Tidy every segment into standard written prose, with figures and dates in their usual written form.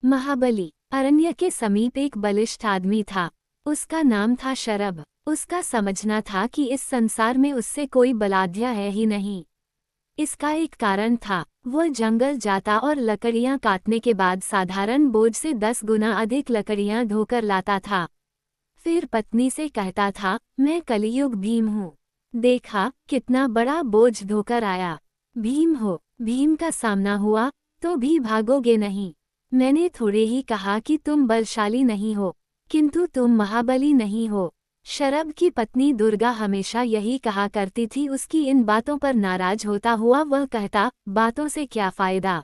महाबली। अरण्य के समीप एक बलिष्ठ आदमी था। उसका नाम था शरभ। उसका समझना था कि इस संसार में उससे कोई बलाढ्य है ही नहीं। इसका एक कारण था, वह जंगल जाता और लकड़ियां काटने के बाद साधारण बोझ से 10 गुना अधिक लकड़ियां ढोकर लाता था। फिर पत्नी से कहता था, मैं कलियुग भीम हूँ। देखा कितना बड़ा बोझ ढोकर आया। भीम हो। भीम का सामना हुआ तो भी भागोगे नहीं। मैंने थोड़े ही कहा कि तुम बलशाली नहीं हो, किंतु तुम महाबली नहीं हो। शरभ की पत्नी दुर्गा हमेशा यही कहा करती थी। उसकी इन बातों पर नाराज होता हुआ वह कहता, बातों से क्या फायदा,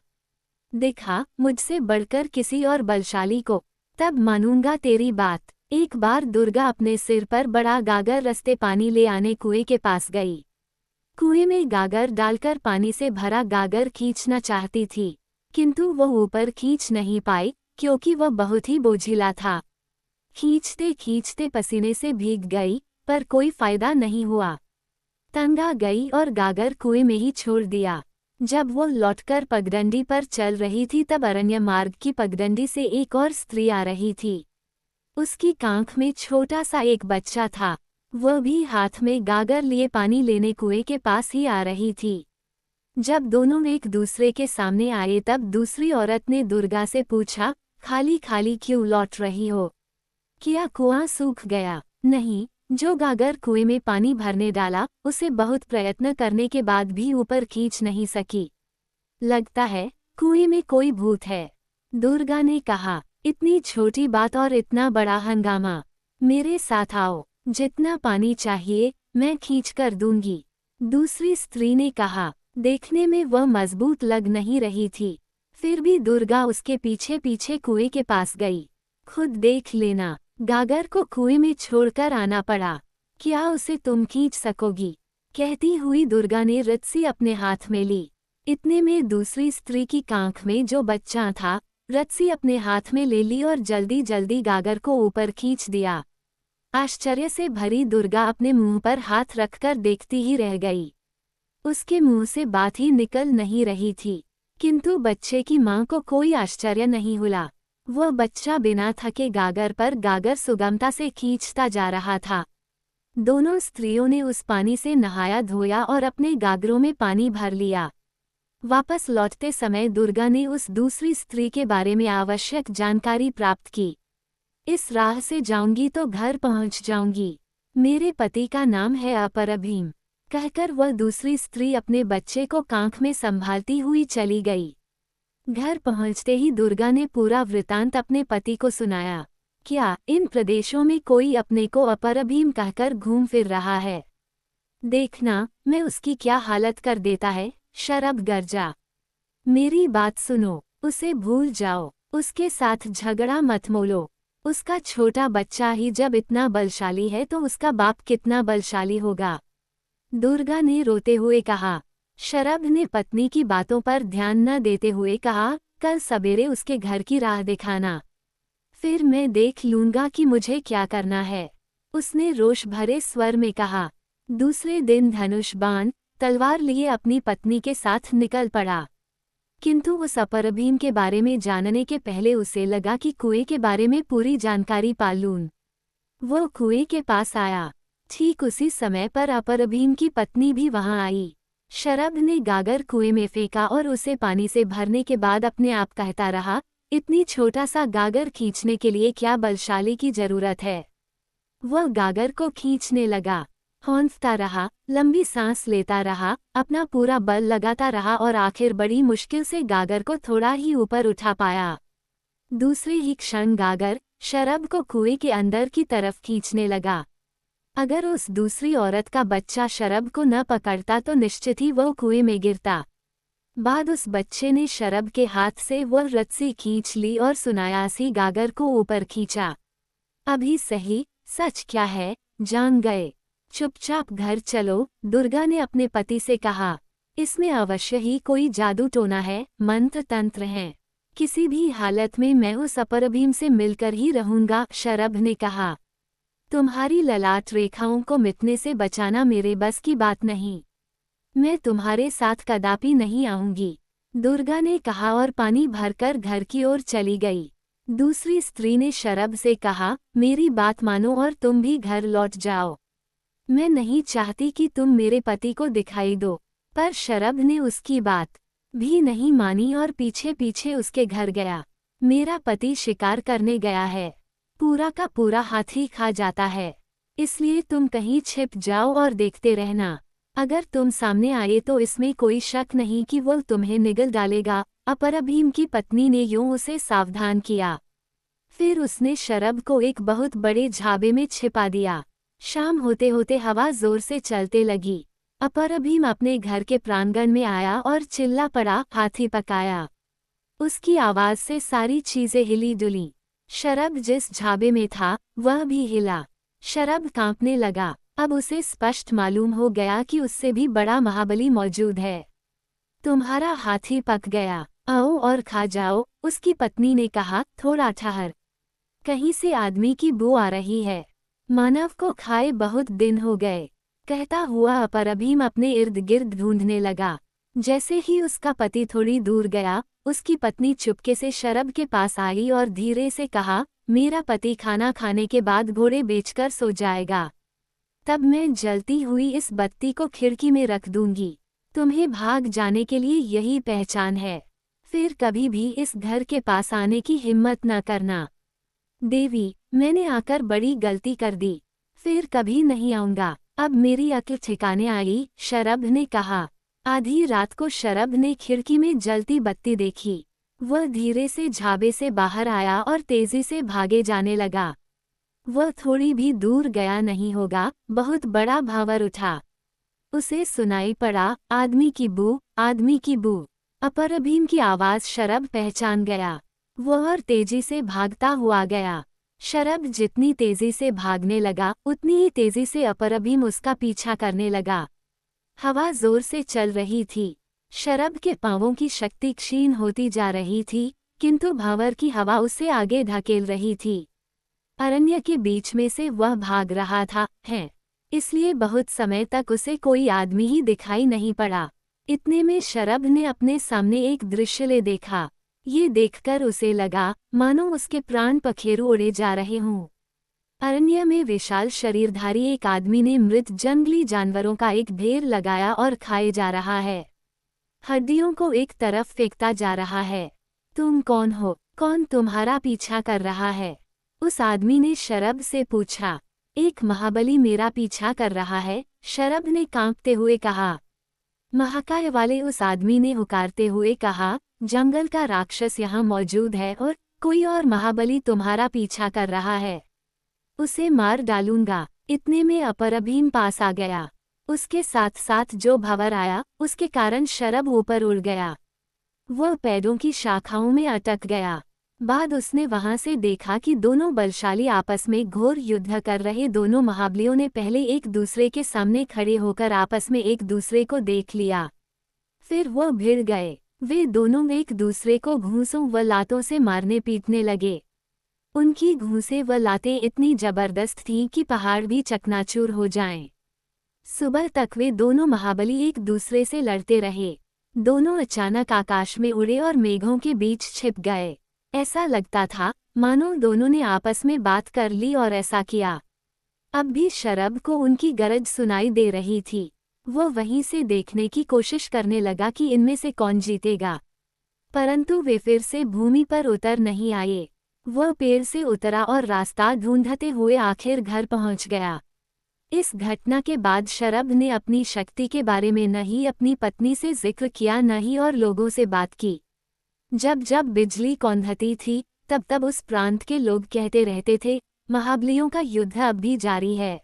दिखा मुझसे बढ़कर किसी और बलशाली को, तब मानूंगा तेरी बात। एक बार दुर्गा अपने सिर पर बड़ा गागर रस्ते पानी ले आने कुएं के पास गई। कुएं में गागर डालकर पानी से भरा गागर खींचना चाहती थी, किंतु वह ऊपर खींच नहीं पाई क्योंकि वह बहुत ही बोझिला था। खींचते खींचते पसीने से भीग गई, पर कोई फायदा नहीं हुआ। तंग आ गई और गागर कुएं में ही छोड़ दिया। जब वो लौटकर पगडंडी पर चल रही थी तब अरण्य मार्ग की पगडंडी से एक और स्त्री आ रही थी। उसकी कांख में छोटा सा एक बच्चा था। वह भी हाथ में गागर लिए पानी लेने कुएं के पास ही आ रही थी। जब दोनों एक दूसरे के सामने आए तब दूसरी औरत ने दुर्गा से पूछा, खाली खाली क्यों लौट रही हो? क्या कुआं सूख गया? नहीं, जो गागर कुएं में पानी भरने डाला उसे बहुत प्रयत्न करने के बाद भी ऊपर खींच नहीं सकी। लगता है कुएं में कोई भूत है। दुर्गा ने कहा, इतनी छोटी बात और इतना बड़ा हंगामा। मेरे साथ आओ, जितना पानी चाहिए मैं खींच कर दूंगी। दूसरी स्त्री ने कहा। देखने में वह मजबूत लग नहीं रही थी, फिर भी दुर्गा उसके पीछे पीछे कुएं के पास गई। खुद देख लेना। गागर को कुएं में छोड़कर आना पड़ा। क्या उसे तुम खींच सकोगी? कहती हुई दुर्गा ने रस्सी अपने हाथ में ली। इतने में दूसरी स्त्री की कांख में जो बच्चा था, रस्सी अपने हाथ में ले ली और जल्दी जल्दी गागर को ऊपर खींच दिया। आश्चर्य से भरी दुर्गा अपने मुंह पर हाथ रखकर देखती ही रह गई। उसके मुंह से बात ही निकल नहीं रही थी, किंतु बच्चे की मां को कोई आश्चर्य नहीं हुआ। वह बच्चा बिना थके गागर पर गागर सुगमता से खींचता जा रहा था। दोनों स्त्रियों ने उस पानी से नहाया धोया और अपने गागरों में पानी भर लिया। वापस लौटते समय दुर्गा ने उस दूसरी स्त्री के बारे में आवश्यक जानकारी प्राप्त की। इस राह से जाऊंगी तो घर पहुंच जाऊंगी। मेरे पति का नाम है अपरभीम, कहकर वह दूसरी स्त्री अपने बच्चे को कांख में संभालती हुई चली गई। घर पहुंचते ही दुर्गा ने पूरा वृतांत अपने पति को सुनाया। क्या इन प्रदेशों में कोई अपने को अपरभीम कहकर घूम फिर रहा है? देखना मैं उसकी क्या हालत कर देता है। शरभ गरजा। मेरी बात सुनो, उसे भूल जाओ, उसके साथ झगड़ा मत मोलो। उसका छोटा बच्चा ही जब इतना बलशाली है तो उसका बाप कितना बलशाली होगा। दुर्गा ने रोते हुए कहा। शरभ ने पत्नी की बातों पर ध्यान न देते हुए कहा, कल सवेरे उसके घर की राह दिखाना, फिर मैं देख लूंगा कि मुझे क्या करना है। उसने रोष भरे स्वर में कहा। दूसरे दिन धनुष बाण तलवार लिए अपनी पत्नी के साथ निकल पड़ा, किंतु उस अपरभीम के बारे में जानने के पहले उसे लगा कि कुएं के बारे में पूरी जानकारी पा लूं। वो कुएं के पास आया। ठीक उसी समय पर अपरभीम की पत्नी भी वहां आई। शरभ ने गागर कुएं में फेंका और उसे पानी से भरने के बाद अपने आप कहता रहा, इतनी छोटा सा गागर खींचने के लिए क्या बलशाली की जरूरत है। वह गागर को खींचने लगा, हौंफता रहा, लंबी सांस लेता रहा, अपना पूरा बल लगाता रहा और आखिर बड़ी मुश्किल से गागर को थोड़ा ही ऊपर उठा पाया। दूसरे ही क्षण गागर शरभ को कुएं के अंदर की तरफ खींचने लगा। अगर उस दूसरी औरत का बच्चा शरभ को न पकड़ता तो निश्चित ही वह कुएं में गिरता। बाद उस बच्चे ने शरभ के हाथ से वह रस्सी खींच ली और सुनायासी गागर को ऊपर खींचा। अभी सही सच क्या है जान गए। चुपचाप घर चलो, दुर्गा ने अपने पति से कहा। इसमें अवश्य ही कोई जादू टोना है, मंत्र तंत्र हैं। किसी भी हालत में मैं उस अपरभीम से मिलकर ही रहूंगा। शरभ ने कहा, तुम्हारी ललाट रेखाओं को मिटने से बचाना मेरे बस की बात नहीं। मैं तुम्हारे साथ कदापि नहीं आऊंगी। दुर्गा ने कहा और पानी भरकर घर की ओर चली गई। दूसरी स्त्री ने शरभ से कहा, मेरी बात मानो और तुम भी घर लौट जाओ। मैं नहीं चाहती कि तुम मेरे पति को दिखाई दो। पर शरभ ने उसकी बात भी नहीं मानी और पीछे पीछे उसके घर गया। मेरा पति शिकार करने गया है, पूरा का पूरा हाथी खा जाता है, इसलिए तुम कहीं छिप जाओ और देखते रहना। अगर तुम सामने आए तो इसमें कोई शक नहीं कि वो तुम्हें निगल डालेगा। अपरभीम की पत्नी ने यूं उसे सावधान किया। फिर उसने शरभ को एक बहुत बड़े झाबे में छिपा दिया। शाम होते होते हवा जोर से चलते लगी। अपरभीम अपने घर के प्रांगण में आया और चिल्ला पड़ा, हाथी पकाया। उसकी आवाज से सारी चीजें हिली डुली। शरभ जिस झाबे में था वह भी हिला। शरभ कांपने लगा। अब उसे स्पष्ट मालूम हो गया कि उससे भी बड़ा महाबली मौजूद है। तुम्हारा हाथी पक गया, आओ और खा जाओ, उसकी पत्नी ने कहा। थोड़ा ठहर, कहीं से आदमी की बू आ रही है। मानव को खाए बहुत दिन हो गए, कहता हुआ अपरभीम अपने इर्द गिर्द ढूंढने लगा। जैसे ही उसका पति थोड़ी दूर गया, उसकी पत्नी चुपके से शरभ के पास आई और धीरे से कहा, मेरा पति खाना खाने के बाद घोड़े बेचकर सो जाएगा। तब मैं जलती हुई इस बत्ती को खिड़की में रख दूंगी। तुम्हें भाग जाने के लिए यही पहचान है। फिर कभी भी इस घर के पास आने की हिम्मत न करना। देवी, मैंने आकर बड़ी गलती कर दी, फिर कभी नहीं आऊंगा। अब मेरी अक्ल ठिकाने आई, शरभ ने कहा। आधी रात को शरभ ने खिड़की में जलती बत्ती देखी। वह धीरे से झाबे से बाहर आया और तेजी से भागे जाने लगा। वह थोड़ी भी दूर गया नहीं होगा, बहुत बड़ा भावर उठा। उसे सुनाई पड़ा, आदमी की बू, आदमी की बू। अपरभीम की आवाज शरभ पहचान गया। वह और तेजी से भागता हुआ गया। शरभ जितनी तेजी से भागने लगा उतनी ही तेजी से अपरभीम उसका पीछा करने लगा। हवा जोर से चल रही थी। शरभ के पांवों की शक्ति क्षीण होती जा रही थी, किंतु भावर की हवा उसे आगे धकेल रही थी। अरण्य के बीच में से वह भाग रहा था, इसलिए बहुत समय तक उसे कोई आदमी ही दिखाई नहीं पड़ा। इतने में शरभ ने अपने सामने एक दृश्य ले देखा। ये देखकर उसे लगा मानो उसके प्राण पखेरु उड़े जा रहे हों। अरण्य में विशाल शरीरधारी एक आदमी ने मृत जंगली जानवरों का एक ढेर लगाया और खाए जा रहा है। हड्डियों को एक तरफ फेंकता जा रहा है। तुम कौन हो? कौन तुम्हारा पीछा कर रहा है? उस आदमी ने शरभ से पूछा। एक महाबली मेरा पीछा कर रहा है, शरभ ने कांपते हुए कहा। महाकाय वाले उस आदमी ने हुकारते हुए कहा, जंगल का राक्षस यहाँ मौजूद है और कोई और महाबली तुम्हारा पीछा कर रहा है। उसे मार डालूंगा। इतने में अपरभीम पास आ गया। उसके साथ साथ जो भंवर आया, उसके कारण शरभ ऊपर उड़ गया। वह पेड़ों की शाखाओं में अटक गया। बाद उसने वहां से देखा कि दोनों बलशाली आपस में घोर युद्ध कर रहे दोनों महाबलियों ने पहले एक दूसरे के सामने खड़े होकर आपस में एक दूसरे को देख लिया। फिर वह भिड़ गए। वे दोनों एक दूसरे को घूंसों व लातों से मारने पीटने लगे। उनकी घूंसे व लातें इतनी जबरदस्त थीं कि पहाड़ भी चकनाचूर हो जाएं। सुबह तक वे दोनों महाबली एक दूसरे से लड़ते रहे। दोनों अचानक आकाश में उड़े और मेघों के बीच छिप गए। ऐसा लगता था मानो दोनों ने आपस में बात कर ली और ऐसा किया। अब भी शरभ को उनकी गरज सुनाई दे रही थी। वह वहीं से देखने की कोशिश करने लगा कि इनमें से कौन जीतेगा, परंतु वे फिर से भूमि पर उतर नहीं आए। वह पेड़ से उतरा और रास्ता ढूंढते हुए आखिर घर पहुंच गया। इस घटना के बाद शरभ ने अपनी शक्ति के बारे में न ही अपनी पत्नी से जिक्र किया न ही और लोगों से बात की। जब जब बिजली कौंधती थी तब तब उस प्रांत के लोग कहते रहते थे, महाबलियों का युद्ध अब भी जारी है।